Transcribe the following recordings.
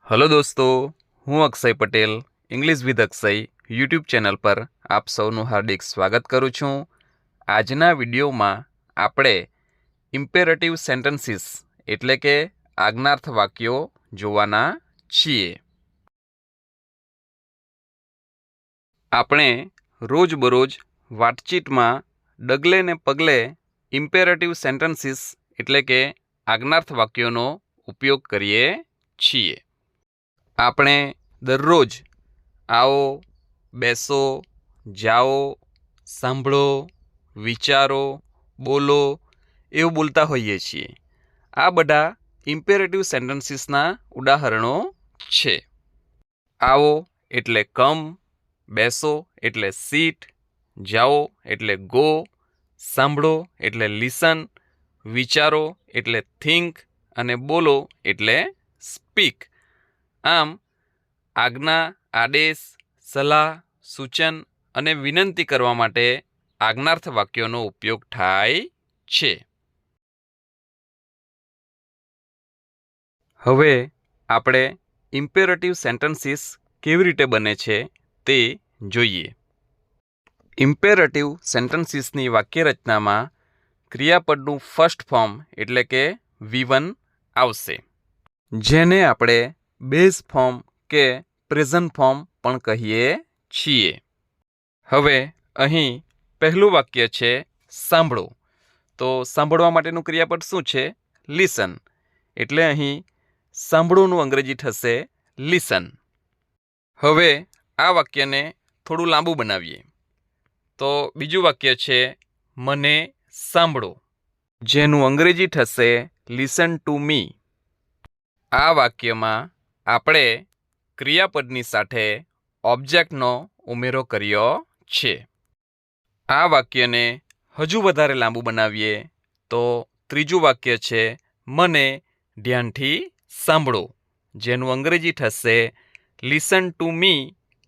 Hello दोस्तों, हूँ Akshay Patel English with Akshay YouTube channel पर आप सौનું हार्दिक स्वागत करूँ छूँ। આજના વિડીયોમાં આપણે ઇમ્પેરેટિવ સેન્ટેન્સીસ એટલે કે આજ્ઞાર્થ વાક્યો જોવાના છીએ। આપણે રોજબરોજ વાતચીતમાં ડગલે ને પગલે ઇમ્પેરેટિવ સેન્ટેન્સીસ એટલે કે આજ્ઞાર્થ વાક્યોનો ઉપયોગ કરીએ છીએ। આપણે દરરોજ आओ, બેસો, જાઓ, સાંભળો, વિચારો, બોલો એવું બોલતા હોઈએ છીએ। આ બધા ઇમ્પેરેટિવ સેન્ટેન્સીસના ઉદાહરણો છે। आओ એટલે કમ, બેસો એટલે સીટ, જાઓ એટલે ગો, સાંભળો એટલે લિસન, વિચારો એટલે થિંક અને બોલો એટલે સ્પીક। આમ આજ્ઞા, આદેશ, સલાહ, સૂચન અને વિનંતી કરવા માટે આજ્ઞાર્થ વાક્યોનો ઉપયોગ થાય છે। હવે આપણે ઇમ્પેરેટિવ સેન્ટેન્સીસ કેવી રીતે બને છે તે જોઈએ। ઇમ્પેરેટિવ સેન્ટેન્સીસની વાક્યરચનામાં ક્રિયાપદનું ફર્સ્ટ ફોર્મ એટલે કે V1 આવશે, જેને આપણે બેઝ ફોર્મ કે પ્રેઝન્ટ ફોર્મ પણ કહીએ છીએ। હવે અહીં પહેલું વાક્ય છે સાંભળો, તો સાંભળવા માટેનું ક્રિયાપદ શું છે? લિસન, એટલે અહીં સાંભળોનું અંગ્રેજી થશે લિસન। હવે આ વાક્યને થોડું લાંબુ બનાવીએ તો બીજું વાક્ય છે મને સાંભળો, જેનું અંગ્રેજી થશે લિસન ટુ મી। આ વાક્યમાં આપણે ક્રિયાપદની સાથે ઓબ્જેક્ટનો ઉમેરો કર્યો છે। આ વાક્યને હજુ વધારે લાંબુ બનાવીએ તો ત્રીજું વાક્ય છે મને ધ્યાનથી સાંભળો, જેનું અંગ્રેજી થશે લિસન ટુ મી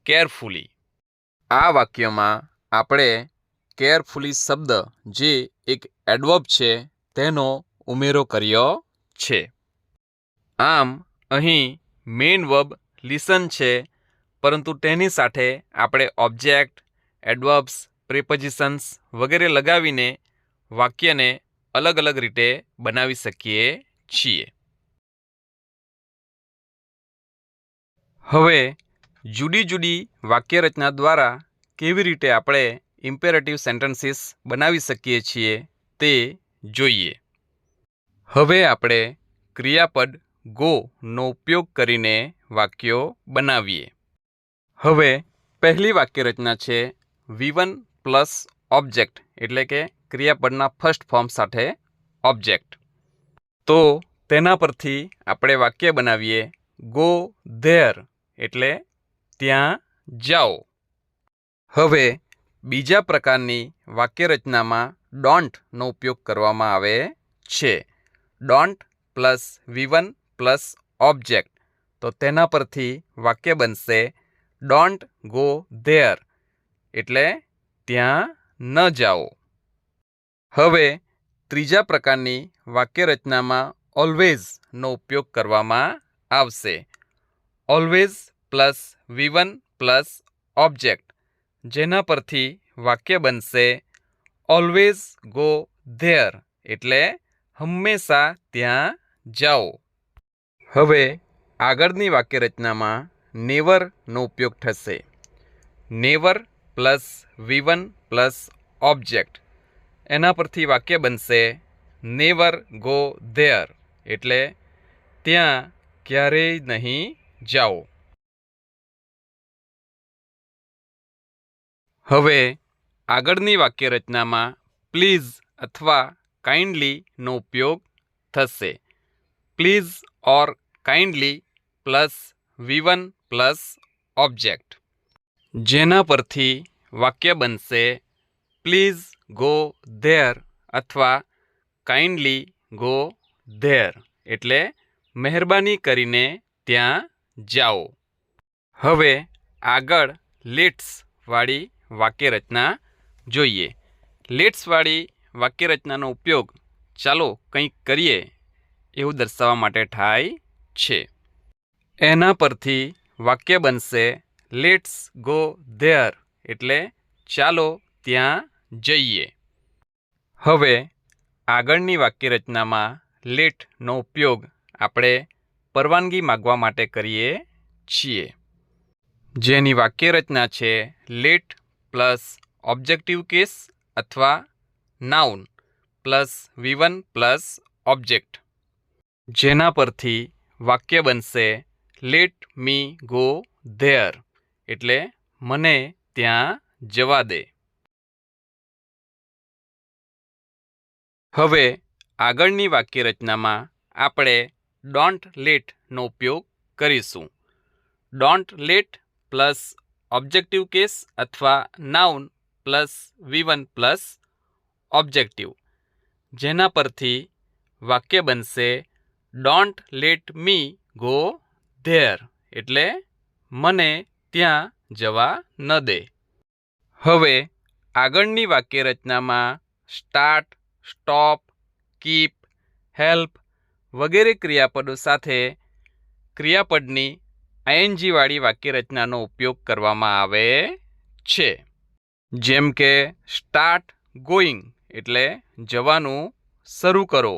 કેરફુલી। આ વાક્યમાં આપણે કેરફુલી શબ્દ જે એક એડવર્બ છે તેનો ઉમેરો કર્યો છે। આમ અહીં મેઇન વર્બ લિસન છે, પરંતુ તેની સાથે આપણે ઓબ્જેક્ટ, એડવર્બ્સ, પ્રિપોઝિશન્સ વગેરે લગાવીને વાક્યને અલગ અલગ રીતે બનાવી શકીએ છીએ। હવે જુદી જુદી વાક્યરચના દ્વારા કેવી રીતે આપણે ઇમ્પેરેટિવ સેન્ટેન્સીસ બનાવી શકીએ છીએ તે જોઈએ। હવે આપણે ક્રિયાપદ ગો નો ઉપયોગ કરીને વાક્યો બનાવીએ। હવે પહેલી વાક્યરચના છે V1 પ્લસ ઓબ્જેક્ટ એટલે કે ક્રિયાપદના ફર્સ્ટ ફોર્મ સાથે ઓબ્જેક્ટ। તો તેના પરથી આપણે વાક્ય બનાવીએ ગો ધેર એટલે ત્યાં જાઓ। હવે બીજા પ્રકારની વાક્યરચનામાં ડોન્ટનો ઉપયોગ કરવામાં આવે છે। Don't plus V1 plus object, તો તેના પરથી વાક્ય બનશે ડોન્ટ ગો ધેર એટલે ત્યાં ન જાઓ। હવે ત્રીજા પ્રકારની વાક્યરચનામાં ઓલવેઝનો ઉપયોગ કરવામાં આવશે। Always plus V1 plus object, જેના પરથી વાક્ય બનશે ઓલવેઝ ગો ધેર એટલે હંમેશા ત્યાં જાઓ। હવે આગળની વાક્યરચનામાં નેવરનો ઉપયોગ થશે। Never plus V1 plus object, એના પરથી વાક્ય બનશે નેવર ગો ધેર એટલે ત્યાં ક્યારેય નહીં જાઓ। હવે આગળની વાક્યરચનામાં પ્લીઝ અથવા કાઇન્ડલીનો ઉપયોગ થશે। Please or kindly plus V1 plus object, જેના પરથી વાક્ય બનશે પ્લીઝ ગો ધેર અથવા કાઇન્ડલી ગો ધેર એટલે મહેરબાની કરીને ત્યાં જાઓ। હવે આગળ લેટ્સ વાળી વાક્યરચના જોઈએ। લેટ્સ વાળી વાક્યરચનાનો ઉપયોગ ચાલો કંઈક કરીએ એવું દર્શાવવા માટે થાય છે। એના પરથી વાક્ય બનશે લેટ્સ ગો ધેર, એટલે ચાલો ત્યાં જઈએ. હવે આગળની વાક્યરચનામાં લેટનો ઉપયોગ આપણે પરવાનગી માગવા માટે કરીએ છીએ, જેની વાક્યરચના છે લેટ પ્લસ ઓબ્જેક્ટિવ કેસ અથવા noun plus V1 plus object, જેના પરથી વાક્ય બનશે લેટ મી ગો ધેર, એટલે મને ત્યાં જવા દે. હવે આગળની વાક્યરચનામાં આપણે ડોન્ટ લેટનો ઉપયોગ કરીશું. Don't let plus objective case અથવા noun plus V1 plus objective, જેના પરથી વાક્ય બનશે don't let me go there, એટલે મને ત્યાં જવા ન દે. હવે આગળની વાક્યરચનામાં સ્ટાર્ટ, સ્ટોપ, કીપ, હેલ્પ વગેરે ક્રિયાપદો સાથે ક્રિયાપદની ING વાળી વાક્યરચનાનો ઉપયોગ કરવામાં આવે છે. જેમ કે સ્ટાર્ટ ગોઈંગ એટલે જવાનું શરૂ કરો,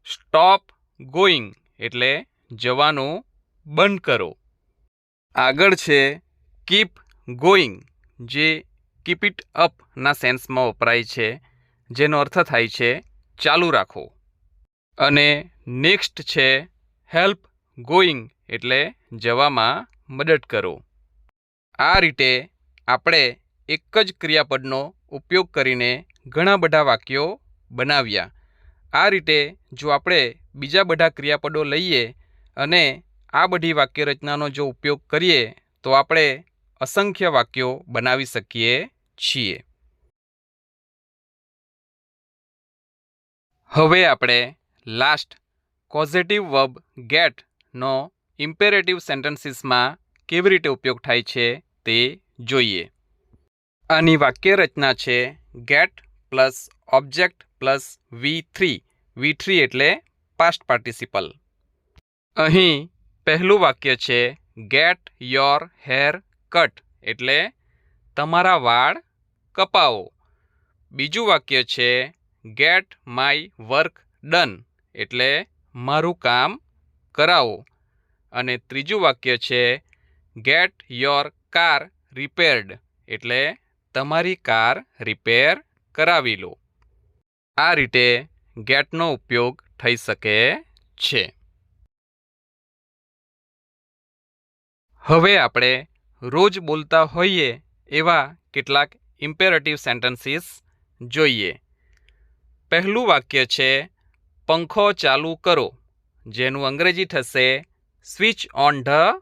સ્ટોપ ગોઈંગ એટલે જવાનું બંધ કરો. આગળ છે કીપ ગોઈંગ, જે કીપ ઇટ અપના સેન્સમાં વપરાય છે, જેનો અર્થ થાય છે ચાલુ રાખો. અને નેક્સ્ટ છે હેલ્પ ગોઈંગ એટલે જવામાં મદદ કરો. આ રીતે આપણે એક જ ક્રિયાપદનો ઉપયોગ કરીને ઘણા બધા વાક્યો બનાવ્યા. આ રીતે જો આપણે બીજા બધા ક્રિયાપદો લઈએ અને આ બધી વાક્યરચનાનો જો ઉપયોગ કરીએ તો આપણે અસંખ્ય વાક્યો બનાવી શકીએ છીએ. હવે આપણે લાસ્ટ કોઝેટિવ વર્બ ગેટનો ઇમ્પેરેટિવ સેન્ટેન્સીસમાં કેવી રીતે ઉપયોગ થાય છે તે જોઈએ. આની વાક્યરચના છે gate plus object plus V3 એટલે પાસ્ટ પાર્ટિસિપલ. અહીં પહેલું વાક્ય છે ગેટ યોર હેર કટ એટલે તમારા વાળ કપાવો. બીજું વાક્ય છે ગેટ માય વર્ક ડન એટલે મારું કામ કરાવો. અને ત્રીજું વાક્ય છે ગેટ યોર કાર રિપેર્ડ એટલે તમારી કાર રિપેર કરાવી લો. આ રીતે ગેટનો ઉપયોગ થઈ શકે છે. હવે આપણે રોજ બોલતા હોઈએ એવા કેટલાક ઇમ્પેરેટિવ સેન્ટેન્સીસ જોઈએ. પહેલું વાક્ય છે પંખો ચાલુ કરો, જેનું અંગ્રેજી થશે સ્વિચ ઓન ધ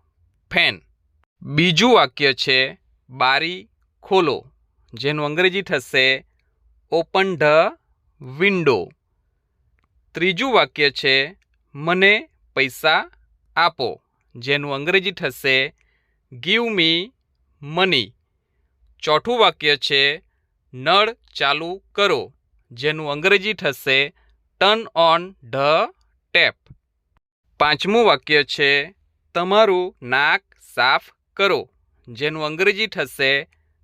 ફેન. બીજું વાક્ય છે બારી ખોલો, જેનું અંગ્રેજી થશે ઓપન ધ વિન્ડો. ત્રીજું વાક્ય છે મને પૈસા આપો, જેનું અંગ્રેજી થશે ગીવ મી મની. ચોથું વાક્ય છે નળ ચાલુ કરો, જેનું અંગ્રેજી થશે ટર્ન ઓન ધ ટેપ. પાંચમું વાક્ય છે તમારું નાક સાફ કરો, જેનું અંગ્રેજી થશે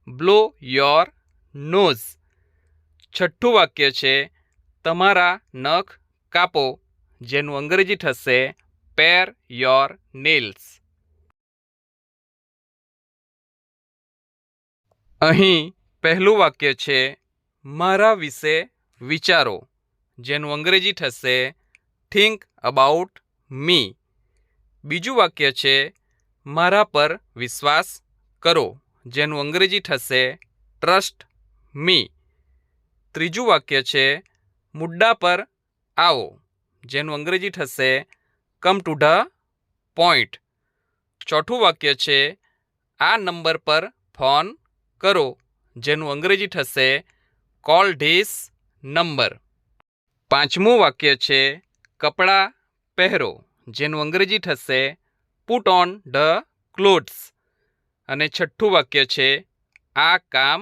બ્લો યોર નોઝ. છઠ્ઠું વાક્ય છે તમારા નખ કાપો, જેનું અંગ્રેજી થશે પેર યોર નેલ્સ. અહીં પહેલું વાક્ય છે મારા વિશે વિચારો, જેનું અંગ્રેજી થશે થિંક અબાઉટ મી. બીજું વાક્ય છે મારા પર વિશ્વાસ કરો, જેનું અંગ્રેજી થશે ટ્રસ્ટ મી. ત્રીજું વાક્ય છે મુદ્દા પર આવો, જેનું અંગ્રેજી થશે કમ ટુ ધ પોઈન્ટ. ચોથું વાક્ય છે આ નંબર પર ફોન કરો, જેનું અંગ્રેજી થશે કોલ ધીસ નંબર. પાંચમું વાક્ય છે કપડાં પહેરો, જેનું અંગ્રેજી થશે પુટ ઓન ધ ક્લોથ્સ. અને છઠ્ઠું વાક્ય છે આ કામ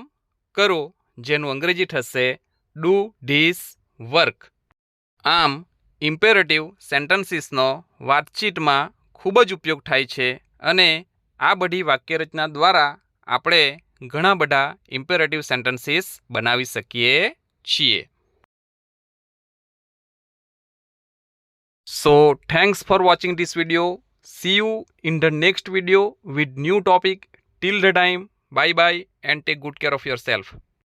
કરો, જેનું અંગ્રેજી થશે ડુ ધીસ વર્ક. આમ ઇમ્પેરેટિવ સેન્ટેન્સીસનો વાતચીતમાં ખૂબ જ ઉપયોગ થાય છે અને આ બધી વાક્યરચના દ્વારા આપણે ઘણા બધા ઇમ્પેરેટિવ સેન્ટેન્સીસ બનાવી શકીએ છીએ. So thanks for watching this video. See you in the next video with new topic. Till the time, bye bye and take good care of yourself.